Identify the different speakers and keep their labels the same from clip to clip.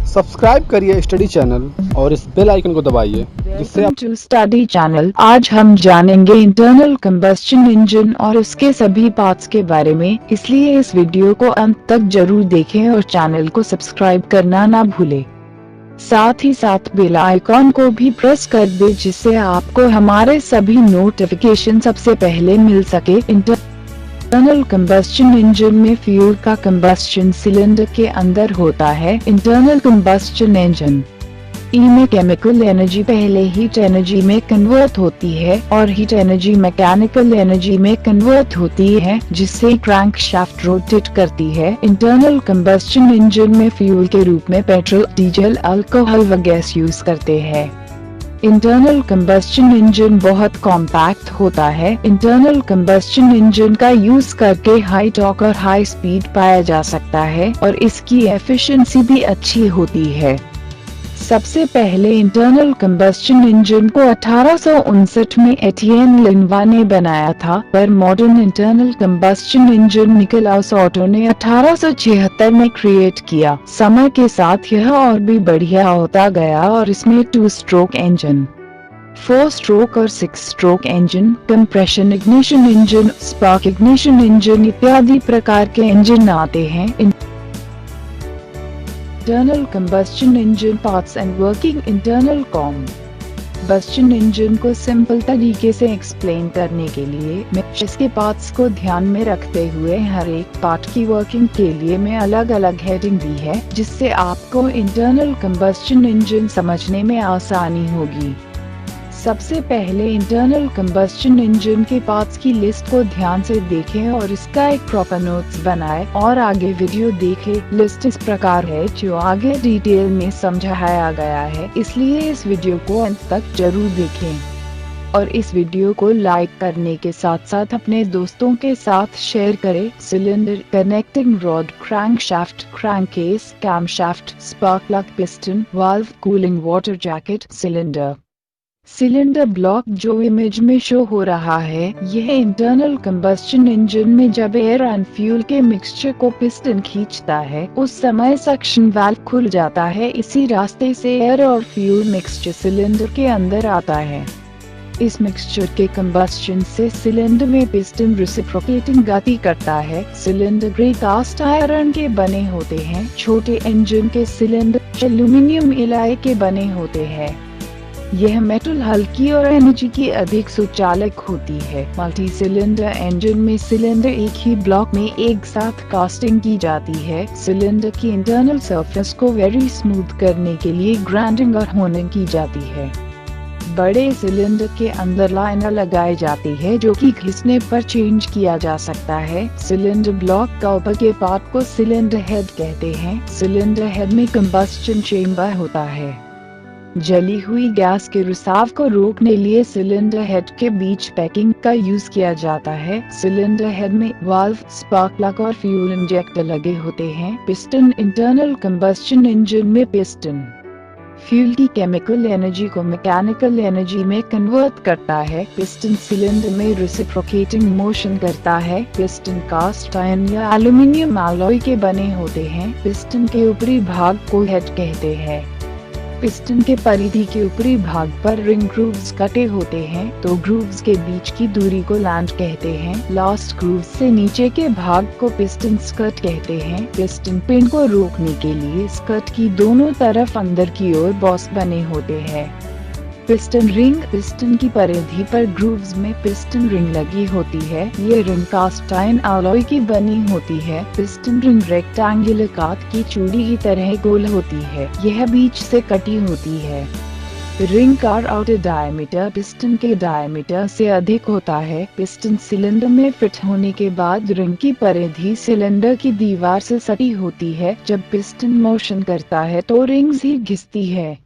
Speaker 1: Subscribe करिए study channel और इस बेल आइकन को दबाइए जिससे आप
Speaker 2: टू स्टडी चैनल। आज हम जानेंगे इंटरनल कंबस्शन इंजन और उसके सभी पार्ट्स के बारे में, इसलिए इस वीडियो को अंत तक जरूर देखें और चैनल को सब्सक्राइब करना ना भूलें। साथ ही साथ बेल आइकॉन को भी प्रेस कर दे जिससे आपको हमारे सभी नोटिफिकेशन सबसे पहले मिल सके। इंटरनल कंबस्शन इंजन में फ्यूल का कंबस्शन सिलेंडर के अंदर होता है। इंटरनल कंबस्शन इंजन में केमिकल एनर्जी पहले हीट एनर्जी में कन्वर्ट होती है और हीट एनर्जी मैकेनिकल एनर्जी में कन्वर्ट होती है, जिससे क्रैंक शाफ्ट रोटेट करती है। इंटरनल कंबस्शन इंजन में फ्यूल के रूप में पेट्रोल, डीजल, अल्कोहल व गैस यूज करते हैं। इंटरनल कंबस्शन इंजन बहुत कॉम्पैक्ट होता है। इंटरनल कंबस्शन इंजन का यूज करके हाई टॉर्क और हाई स्पीड पाया जा सकता है और इसकी एफिशिएंसी भी अच्छी होती है। सबसे पहले इंटरनल कंबस्शन इंजन को 1859 में एटिएन लिन्वा ने बनाया था, पर modern internal combustion engine Nikolaus Otto ने 1876 में क्रिएट किया। समय के साथ यह और भी बढ़िया होता गया और इसमें 2 स्ट्रोक इंजन, 4 स्ट्रोक और 6 stroke engine, compression ignition engine, spark ignition engine इत्यादि प्रकार के इंजन आते हैं। Internal combustion engine parts and working. Internal combustion engine को सिंपल तरीके से एक्सप्लेन करने के लिए मैं इसके पार्ट्स को ध्यान में रखते हुए हर एक पार्ट की वर्किंग के लिए मैं अलग अलग हेडिंग दी है, जिससे आपको इंटरनल कंबस्शन इंजन समझने में आसानी होगी। सबसे पहले इंटरनल कंबस्शन इंजन के पार्ट्स की लिस्ट को ध्यान से देखें और इसका एक प्रॉपर नोट्स बनाएं और आगे वीडियो देखें। लिस्ट इस प्रकार है जो आगे डिटेल में समझाया गया है, इसलिए इस वीडियो को अंत तक जरूर देखें और इस वीडियो को लाइक करने के साथ साथ अपने दोस्तों के साथ शेयर करें। Cylinder, connecting rod, crank shaft, crank case, cam shaft, spark plug, piston, valve, cooling water jacket, cylinder block जो इमेज में शो हो रहा है, यह इंटरनल कंबस्शन इंजन में जब एयर एंड फ्यूल के मिक्सचर को पिस्टन खींचता है, उस समय सक्शन वाल्व खुल जाता है। इसी रास्ते से एयर और फ्यूल मिक्सचर सिलेंडर के अंदर आता है। इस मिक्सचर के कंबस्शन से सिलेंडर में पिस्टन रेसिप्रोकेटिंग गति करता है। सिलेंडर ग्रे कास्ट आयरन के बने होते हैं। छोटे इंजन के सिलेंडर एल्यूमिनियम एलॉय के बने होते हैं। यह मेटल हल्की और एनर्जी की अधिक सुचालक होती है। मल्टी सिलेंडर इंजन में सिलेंडर एक ही ब्लॉक में एक साथ कास्टिंग की जाती है। सिलेंडर की इंटरनल सरफेस को वेरी स्मूथ करने के लिए ग्राइंडिंग और होनिंग की जाती है। बड़े सिलेंडर के अंदर लाइनर लगाई जाती है जो कि घिसने पर चेंज किया जा सकता है। सिलेंडर ब्लॉक का ऊपर के पार्ट को सिलेंडर हेड कहते हैं। सिलेंडर हेड में कंबस्शन चेंबर होता है। जली हुई गैस के रिसाव को रोकने लिए सिलेंडर हेड के बीच पैकिंग का यूज किया जाता है। सिलेंडर हेड में वाल्व, स्पार्क प्लग और फ्यूल इंजेक्टर लगे होते हैं। पिस्टन, इंटरनल कंबस्शन इंजन में पिस्टन फ्यूल की केमिकल एनर्जी को मैकेनिकल एनर्जी में कन्वर्ट करता है। पिस्टन सिलेंडर में रेसिप्रोकेटिंग मोशन करता है। पिस्टन कास्ट आयरन या एल्यूमिनियम एलॉय के बने होते हैं। पिस्टन के ऊपरी भाग को हेड कहते हैं। पिस्टन के परिधि के ऊपरी भाग पर रिंग ग्रूव्स कटे होते हैं, तो ग्रूव्स के बीच की दूरी को लैंड कहते हैं। लास्ट ग्रूव्स से नीचे के भाग को पिस्टन स्कर्ट कहते हैं। पिस्टन पिन को रोकने के लिए स्कर्ट की दोनों तरफ अंदर की ओर बॉस बने होते हैं। पिस्टन रिंग, पिस्टन की परिधि पर ग्रूव्स में पिस्टन रिंग लगी होती है। ये रिंग कास्ट आयरन एलॉय की बनी होती है। पिस्टन रिंग रेक्टेंगुलर काट की चूड़ी की तरह गोल होती है। यह बीच से कटी होती है। रिंग का आउटर डायमीटर पिस्टन के डायमीटर से अधिक होता है। पिस्टन सिलेंडर में फिट होने के बाद रिंग की परिधि सिलेंडर की दीवार से सटी होती है। जब पिस्टन मोशन करता है तो रिंग्स ही घिसती है।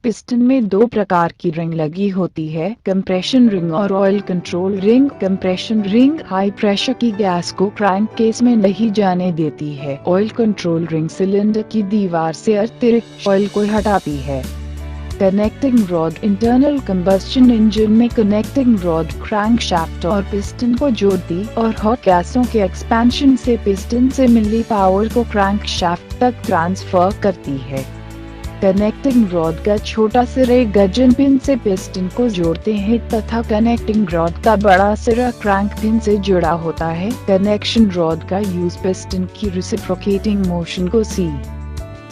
Speaker 2: पिस्टन में 2 प्रकार की रिंग लगी होती है, कंप्रेशन रिंग और oil control ring. Compression ring high pressure की गैस को क्रैंक केस में नहीं जाने देती है। ऑयल कंट्रोल रिंग सिलेंडर की दीवार से अतिरिक्त ऑयल को हटाती है। Connecting rod, internal combustion engine में कनेक्टिंग रॉड क्रैंक शाफ्ट और पिस्टन को जोड़ती और हॉट गैसों के एक्सपेंशन से पिस्टन से मिली पावर को क्रैंक शाफ्ट तक ट्रांसफर करती है। कनेक्टिंग रॉड का छोटा सिरा गजन पिन से पिस्टन को जोड़ते हैं तथा कनेक्टिंग रॉड का बड़ा सिरा क्रैंक पिन से जुड़ा होता है। कनेक्शन रॉड का यूज पिस्टन की रेसिप्रोकेटिंग मोशन को सी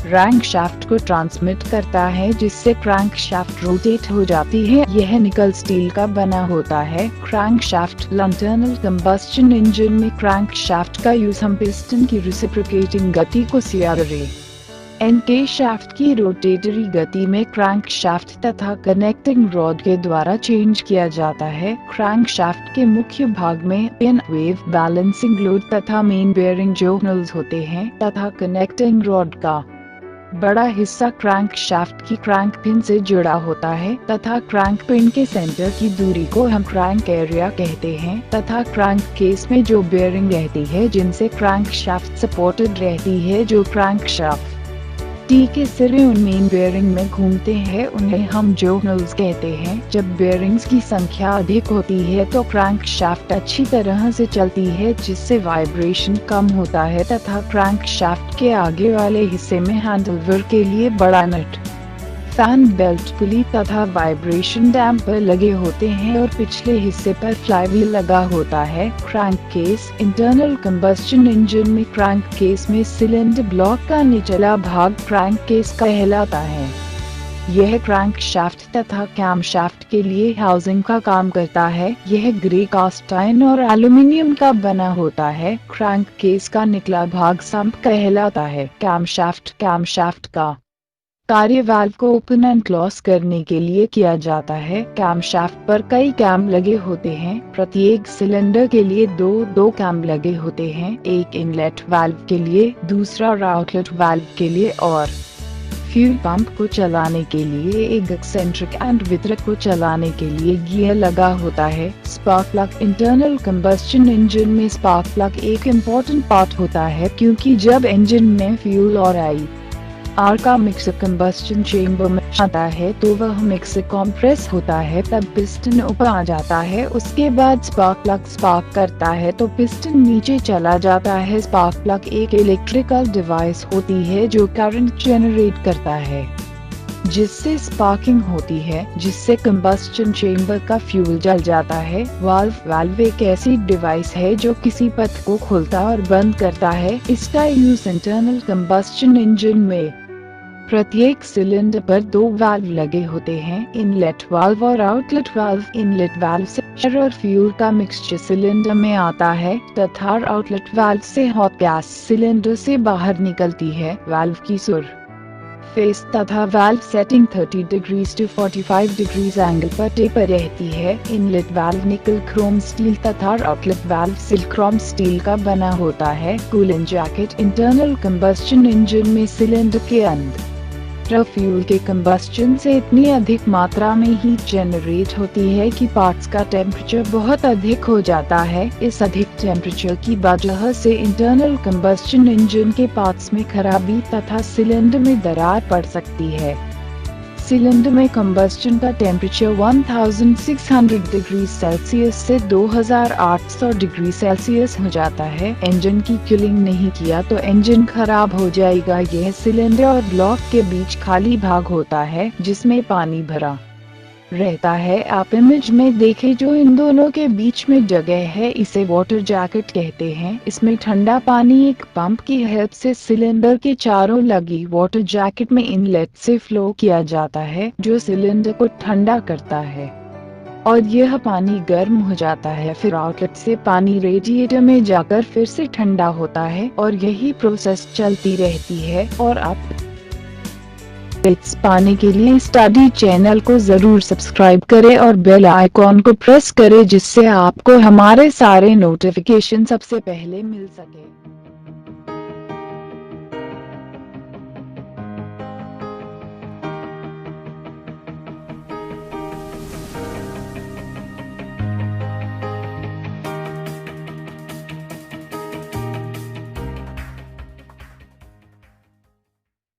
Speaker 2: क्रैंक शाफ्ट को ट्रांसमिट करता है, जिससे क्रैंक शाफ्ट रोटेट हो जाती है। यह निकल स्टील का बना होता है। Crank shaft internal combustion engine में क्रैंक शाफ्ट का यूज हम पिस्टन की रेसिप्रोकेटिंग गति को सीआरए एन के शाफ्ट की रोटेटरी गति में क्रैंक शाफ्ट तथा कनेक्टिंग रॉड के द्वारा चेंज किया जाता है। क्रैंक शाफ्ट के मुख्य भाग में पिन वेव बैलेंसिंग लोड तथा मेन बेयरिंग जोनल्स होते हैं तथा कनेक्टिंग रॉड का बड़ा हिस्सा क्रैंक शाफ्ट की क्रैंक पिन से जुड़ा होता है तथा क्रैंक पिन के सेंटर की दूरी को हम क्रैंक एरिया कहते हैं तथा क्रैंक केस में जो बेयरिंग रहती है जिनसे क्रैंक शाफ्ट सपोर्टेड रहती है, जो क्रैंक शाफ्ट टी के सिरे उन मेन बेयरिंग में घूमते हैं, उन्हें हम जोनल्स कहते हैं। जब बेयरिंग्स की संख्या अधिक होती है तो क्रैंक शाफ्ट अच्छी तरह से चलती है, जिससे वाइब्रेशन कम होता है तथा क्रैंक शाफ्ट के आगे वाले हिस्से में हैंडलवर के लिए बड़ा नट, फैन बेल्ट, पुली तथा वाइब्रेशन डैम्पर लगे होते हैं और पिछले हिस्से पर फ्लाईव्हील लगा होता है। Crank case internal combustion engine में क्रैंक केस में सिलेंडर ब्लॉक का निचला भाग क्रैंक केस कहलाता है। यह क्रैंक शाफ्ट तथा कैम शाफ्ट के लिए हाउसिंग का काम करता है। यह ग्रे कास्ट आयरन और एल्यूमिनियम का बना होता है। क्रैंक केस का निकला भाग सम्प कहलाता है। कैम शाफ्ट का कार्य वाल्व को ओपन एंड क्लोज करने के लिए किया जाता है। कैम शाफ्ट पर कई कैम लगे होते हैं। प्रत्येक सिलेंडर के लिए दो कैम लगे होते हैं, एक इनलेट वाल्व के लिए, दूसरा आउटलेट वाल्व के लिए और फ्यूल पंप को चलाने के लिए एक एक्सेंट्रिक एंड वितरक को चलाने के लिए गियर लगा होता है। Spark plug internal combustion engine में स्पार्क प्लग एक इम्पोर्टेंट पार्ट होता है, क्योंकि जब इंजन में फ्यूल और आर का मिक्सर कंबस्शन चेंबर में आता है तो वह मिक्सर कंप्रेस होता है, तब पिस्टन ऊपर आ जाता है। उसके बाद स्पार्क प्लग स्पार्क करता है तो पिस्टन नीचे चला जाता है। स्पार्क प्लग एक इलेक्ट्रिकल डिवाइस होती है जो करंट जनरेट करता है, जिससे स्पार्किंग होती है, जिससे कंबस्शन चेंबर का फ्यूल जल जाता है। वाल्व एक ऐसी डिवाइस है जो किसी पथ को खोलता और बंद करता है। इसका यूज इंटरनल कंबस्शन इंजन में प्रत्येक सिलेंडर पर दो वाल्व लगे होते हैं, इनलेट वाल्व और आउटलेट वाल्व। इनलेट वाल्व से एयर और फ्यूल का मिक्सचर सिलेंडर में आता है तथा आउटलेट वाल्व से हॉट गैस सिलेंडर से बाहर निकलती है। वाल्व की सुर फेस तथा valve setting 30 degrees to 45 degrees angle पर टेपर रहती है। Inlet valve nickel chrome steel तथा outlet valve silk chrome steel का बना होता है। Coolant jacket internal combustion engine में सिलेंडर के अंदर फ्यूल के कंबस्शन से इतनी अधिक मात्रा में हीट जनरेट होती है कि पार्ट्स का टेम्परेचर बहुत अधिक हो जाता है। इस अधिक टेम्परेचर की वजह से इंटरनल कंबस्शन इंजन के पार्ट्स में खराबी तथा सिलेंडर में दरार पड़ सकती है। सिलेंडर में कंबस्शन का टेम्परेचर 1600 डिग्री सेल्सियस से 2800 डिग्री सेल्सियस हो जाता है। इंजन की कूलिंग नहीं किया तो इंजन खराब हो जाएगा। यह सिलेंडर और ब्लॉक के बीच खाली भाग होता है जिसमें पानी भरा रहता है। आप इमेज में देखें जो इन दोनों के बीच में जगह है, इसे वाटर जैकेट कहते हैं। इसमें ठंडा पानी एक पंप की हेल्प से सिलेंडर के चारों लगी वाटर जैकेट में इनलेट से फ्लो किया जाता है, जो सिलेंडर को ठंडा करता है और यह पानी गर्म हो जाता है। फिर आउटलेट से पानी रेडिएटर में जाकर फिर से ठंडा होता है और यही प्रोसेस चलती रहती है। और आप टिप्स पाने के लिए स्टडी चैनल को जरूर सब्सक्राइब करें और बेल आइकॉन को प्रेस करें, जिससे आपको हमारे सारे नोटिफिकेशन सबसे पहले मिल सके।